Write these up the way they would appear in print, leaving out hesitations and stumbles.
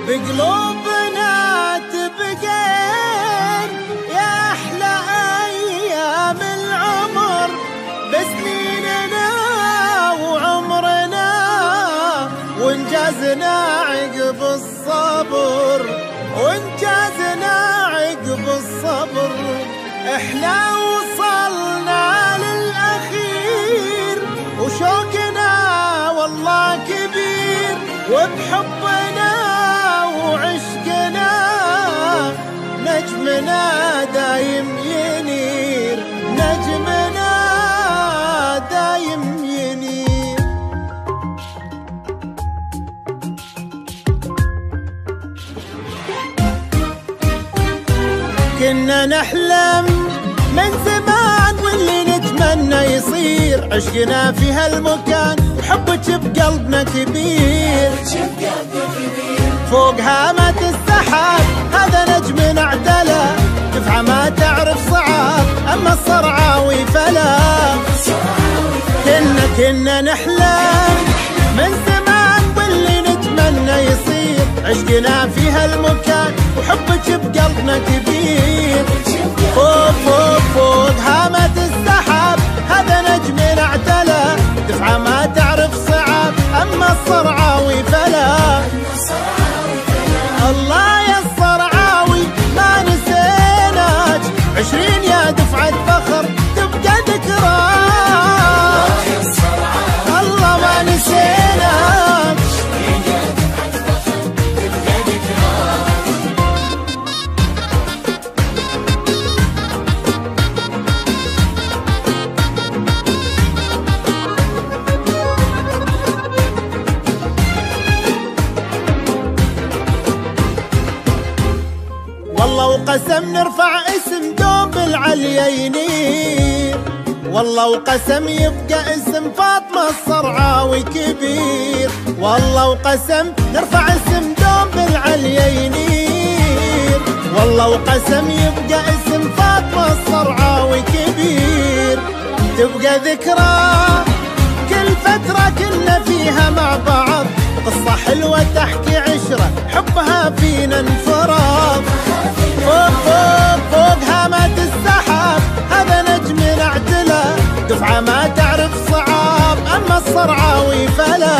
بقلوبنا تبقين يا أحلى أيام العمر، بسنيننا وعمرنا وإنجازنا عقب الصبر، وإنجازنا عقب الصبر. إحنا وصلنا للأخير وشوقنا والله كبير، وبحبنا وعشقنا نجمنا دايم ينير، نجمنا دايم ينير. كنا نحلم من زمان واللي نتمنى يصير، عشقنا في هالمكان وحبك بقلبنا كبير، فوق هامة السحاب هذا نجمنا اعتلى، دفعة ما تعرف صعاب أما الصرعاوي فلا. كنا نحلم من زمان واللي نتمنى يصير، عشقنا في هالمكان وحبك بقلبنا كبير، فوق فوق فوق هامة السحاب هذا نجمنا اعتلى، دفعة ما تعرف صعاب أما الصرعاوي فلا. الله يا الصرعاوي ما نسيناك، 20 يا دفعة فخر تبقى ذكراك. الله ما نسيناك. والله وقسم نرفع اسم دوب العليا ينير، والله وقسم يبقى اسم فاطمة الصرعاوي كبير، والله وقسم نرفع اسم دوب العليا ينير، والله وقسم يبقى اسم فاطمة الصرعاوي كبير، تبقى ذكرى كل فترة كنا فيها مع بعض، قصة حلوة تحكي عشرة حبها فينا انفراد. فوق فوق فوق هامة السحاب هذا نجمنا اعتلى، دفعة ما تعرف صعاب أما الصرعاوي فلا.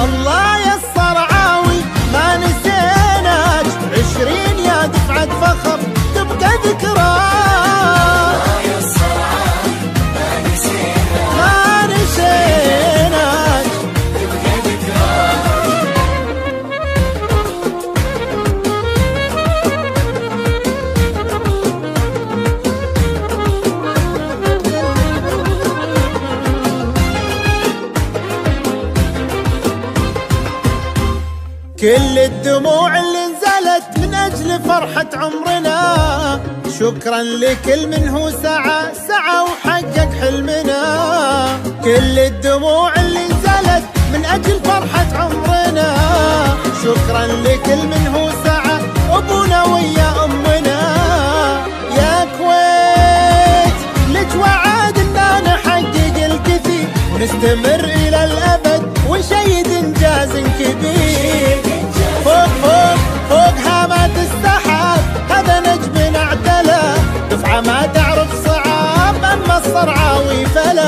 الله يا الصرعاوي ما نسيناك، 20 يا دفعة فخر تبقى ذكراك. ما نسيناك. كل الدموع اللي نزلت من أجل فرحة عمرنا، شكرا لكل من هو سعى وحقق حلمنا. كل الدموع اللي نزلت من أجل فرحة عمرنا، شكرا لكل من هو سعى أبونا ويا أمنا. يا كويت لك وعد إننا نحقق الكثير ونستمر إلى الأبد ونشيد إنجاز كبير. فوق فوق فوق هامة السحاب هذا نجمنا اعتلى، دفعة ما تعرف صعاب أما الصرعاوي فلا.